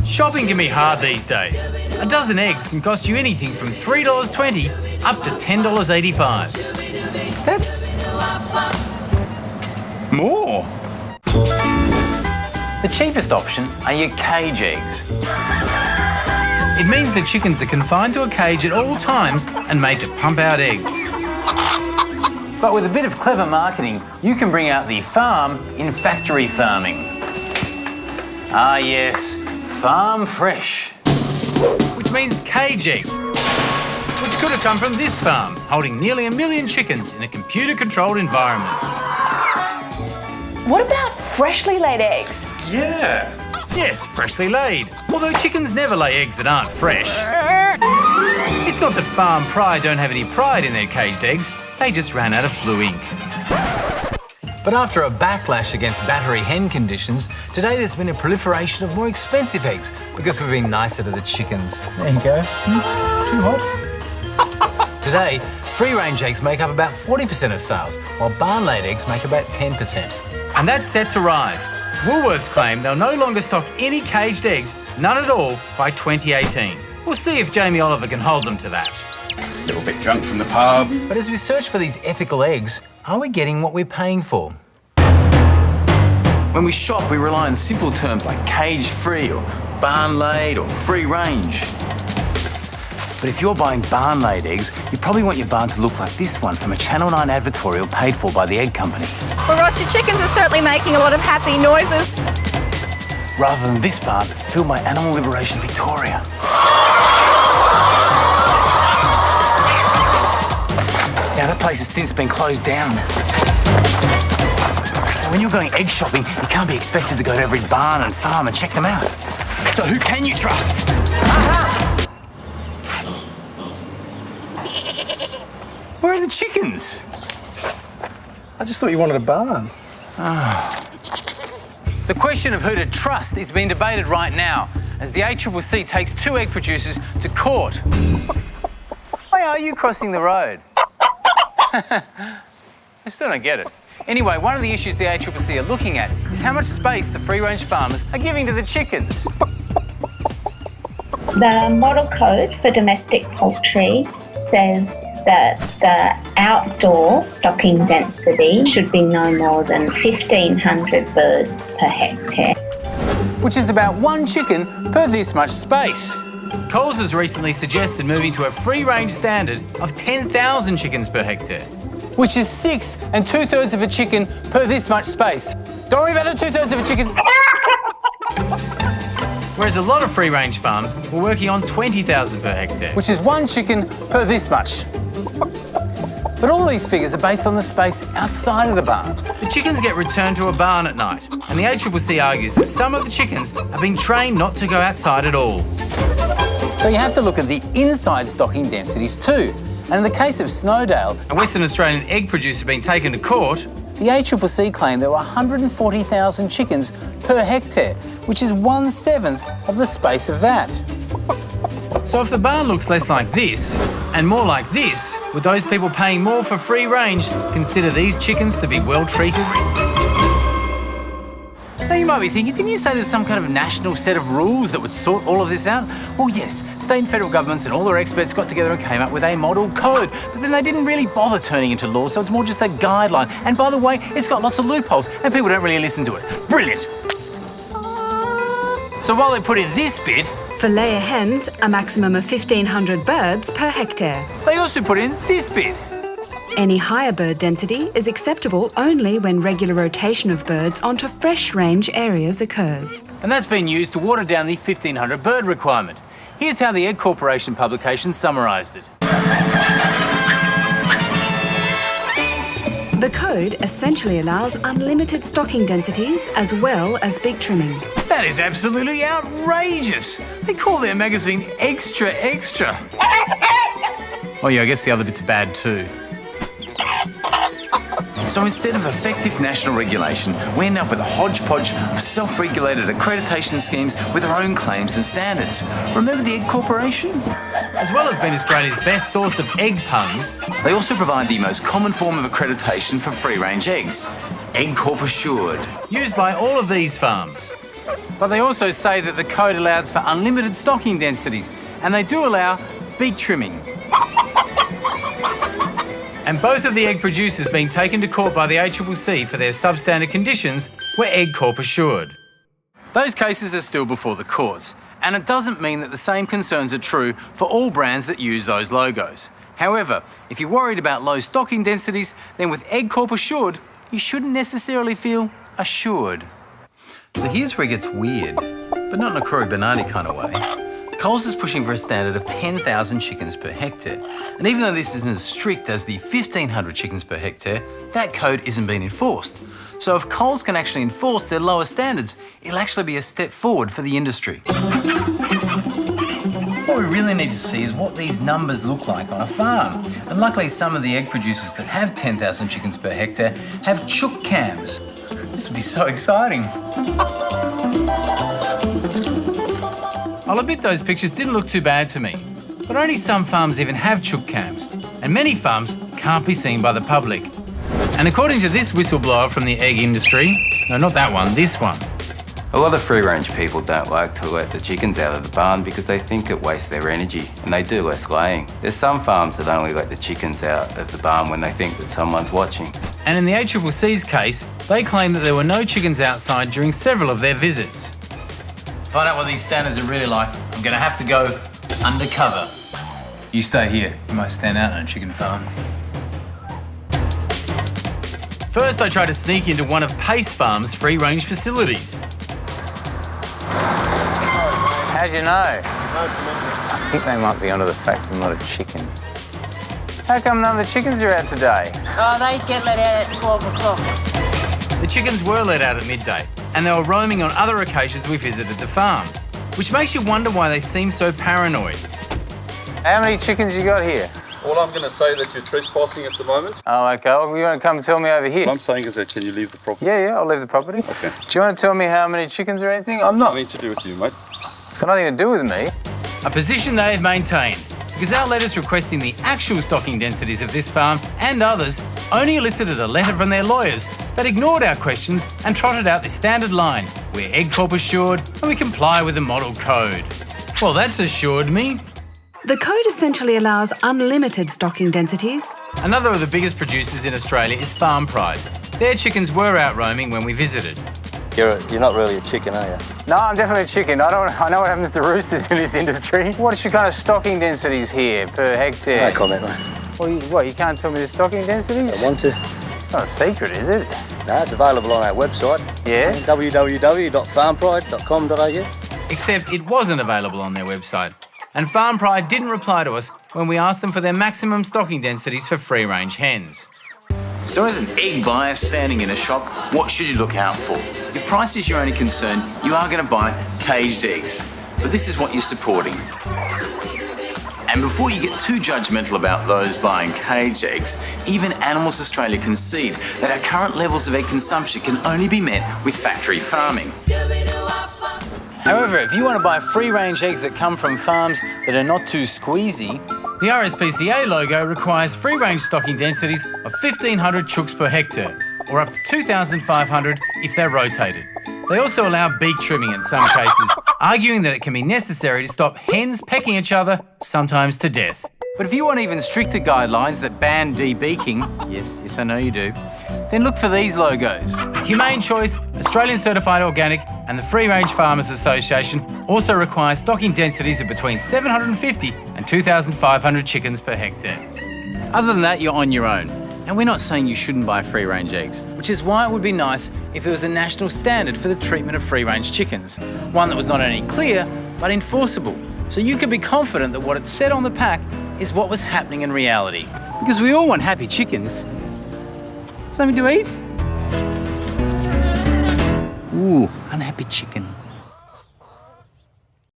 Shopping can be hard these days. A dozen eggs can cost you anything from $3.20 up to $10.85. That's more. The cheapest option are your cage eggs. It means the chickens are confined to a cage at all times and made to pump out eggs. But with a bit of clever marketing, you can bring out the farm in factory farming. Ah yes, farm fresh. Which means cage eggs, which could have come from this farm, holding nearly 1 million chickens in a computer-controlled environment. What about freshly laid eggs? Yeah. Yes, freshly laid. Although chickens never lay eggs that aren't fresh. It's not that Farm Pride don't have any pride in their caged eggs, they just ran out of blue ink. But after a backlash against battery hen conditions, today there's been a proliferation of more expensive eggs because we've been nicer to the chickens. There you go. Too hot. Today, free-range eggs make up about 40% of sales, while barn-laid eggs make about 10%. And that's set to rise. Woolworths claim they'll no longer stock any caged eggs, none at all, by 2018. We'll see if Jamie Oliver can hold them to that. A little bit drunk from the pub. But as we search for these ethical eggs, are we getting what we're paying for? When we shop, we rely on simple terms like cage-free or barn-laid or free-range. But if you're buying barn-laid eggs, you probably want your barn to look like this one from a Channel 9 advertorial paid for by the egg company. Well, Ross, your chickens are certainly making a lot of happy noises. Rather than this barn, filled by Animal Liberation Victoria. Now, that place has since been closed down. So when you're going egg shopping, you can't be expected to go to every barn and farm and check them out. So who can you trust? Where are the chickens? I just thought you wanted a barn. The question of who to trust is being debated right now as the ACCC takes 2 egg producers to court. Why are you crossing the road? I still don't get it. Anyway, one of the issues the ACCC are looking at is how much space the free-range farmers are giving to the chickens. The model code for domestic poultry says that the outdoor stocking density should be no more than 1,500 birds per hectare. Which is about 1 chicken per this much space. Coles has recently suggested moving to a free-range standard of 10,000 chickens per hectare. Which is 6 2/3 of a chicken per this much space. Don't worry about the 2/3 of a chicken. Whereas a lot of free-range farms were working on 20,000 per hectare. Which is 1 chicken per this much. But all these figures are based on the space outside of the barn. The chickens get returned to a barn at night, and the ACCC argues that some of the chickens have been trained not to go outside at all. So you have to look at the inside stocking densities too. And in the case of Snowdale, a Western Australian egg producer being taken to court, the ACCC claimed there were 140,000 chickens per hectare, which is 1/7 of the space of that. So if the barn looks less like this and more like this, would those people paying more for free range consider these chickens to be well treated? Now you might be thinking, didn't you say there was some kind of national set of rules that would sort all of this out? Well, yes, state and federal governments and all their experts got together and came up with a model code, but then they didn't really bother turning into law, so it's more just a guideline. And by the way, it's got lots of loopholes and people don't really listen to it. Brilliant! So while they put in this bit, for layer hens, a maximum of 1,500 birds per hectare. they also put in this bit. Any higher bird density is acceptable only when regular rotation of birds onto fresh range areas occurs. And that's been used to water down the 1,500 bird requirement. Here's how the Egg Corporation publication summarised it. The code essentially allows unlimited stocking densities as well as big trimming. That is absolutely outrageous. They call their magazine Extra Extra. Oh yeah, I guess the other bits are bad too. So instead of effective national regulation, we end up with a hodgepodge of self-regulated accreditation schemes with their own claims and standards. Remember the Egg Corporation? as well as being Australia's best source of egg puns, They also provide the most common form of accreditation for free-range eggs, Egg Corp Assured. used by all of these farms. But they also say that the code allows for unlimited stocking densities, and they do allow beak trimming. And both of the egg producers being taken to court by the ACCC for their substandard conditions were Egg Corp Assured. Those cases are still before the courts, and it doesn't mean that the same concerns are true for all brands that use those logos. However, if you're worried about low stocking densities, then with Egg Corp Assured, you shouldn't necessarily feel assured. So here's where it gets weird, but not in a Croy Bernardi kind of way. Coles is pushing for a standard of 10,000 chickens per hectare. And even though this isn't as strict as the 1,500 chickens per hectare, that code isn't being enforced. So if Coles can actually enforce their lower standards, it'll actually be a step forward for the industry. What we really need to see is what these numbers look like on a farm. And luckily some of the egg producers that have 10,000 chickens per hectare have chook cams. This will be so exciting. I'll admit those pictures didn't look too bad to me, but only some farms even have chook cams, and many farms can't be seen by the public. And according to this whistleblower from the egg industry, no, not that one, this one. A lot of free-range people don't like to let the chickens out of the barn because they think it wastes their energy and they do less laying. There's some farms that only let the chickens out of the barn when they think that someone's watching. And in the ACCC's case, they claim that there were no chickens outside during several of their visits. To find out what these standards are really like, I'm going to have to go undercover. You stay here. You might stand out on a chicken farm. First, I tried to sneak into one of Pace Farm's free-range facilities. How'd you know? I think they might be onto the fact I'm not a chicken. How come none of the chickens are out today? Oh, they get let out at 12 o'clock. The chickens were let out at midday, and they were roaming on other occasions we visited the farm, which makes you wonder why they seem so paranoid. How many chickens you got here? All I'm going to say that you're trespassing at the moment. Oh, OK. Well, you want to come and tell me over here? What I'm saying is that can you leave the property? Yeah, I'll leave the property. Okay. Do you want to tell me how many chickens or anything? I'm not. Nothing to do with you, mate. It's got nothing to do with me. A position they have maintained, because our letters requesting the actual stocking densities of this farm and others only elicited a letter from their lawyers that ignored our questions and trotted out this standard line: we're Egg Corp Assured and we comply with the model code. Well, that's assured me. The code essentially allows unlimited stocking densities. Another of the biggest producers in Australia is Farm Pride. Their chickens were out roaming when we visited. You're not really a chicken, are you? No, I'm definitely a chicken. I know what happens to roosters in this industry. What's your kind of stocking densities here per hectare? No comment, mate. Well, you can't tell me the stocking densities? I want to. It's not a secret, is it? No, it's available on our website. Yeah? www.farmpride.com.au. Except it wasn't available on their website. And Farm Pride didn't reply to us when we asked them for their maximum stocking densities for free-range hens. So as an egg buyer standing in a shop, what should you look out for? If price is your only concern, you are going to buy caged eggs. But this is what you're supporting. And before you get too judgmental about those buying caged eggs, even Animals Australia concede that our current levels of egg consumption can only be met with factory farming. However, if you want to buy free-range eggs that come from farms that are not too squeezy, the RSPCA logo requires free-range stocking densities of 1,500 chooks per hectare, or up to 2,500 if they're rotated. They also allow beak trimming in some cases, arguing that it can be necessary to stop hens pecking each other, sometimes to death. But if you want even stricter guidelines that ban de-beaking, yes, I know you do, then look for these logos. Humane Choice, Australian Certified Organic and the Free Range Farmers Association also require stocking densities of between 750 and 2,500 chickens per hectare. Other than that, you're on your own. And we're not saying you shouldn't buy free-range eggs, which is why it would be nice if there was a national standard for the treatment of free-range chickens, one that was not only clear, but enforceable, so you could be confident that what it said on the pack is what was happening in reality. Because we all want happy chickens. Something to eat? Ooh, unhappy chicken.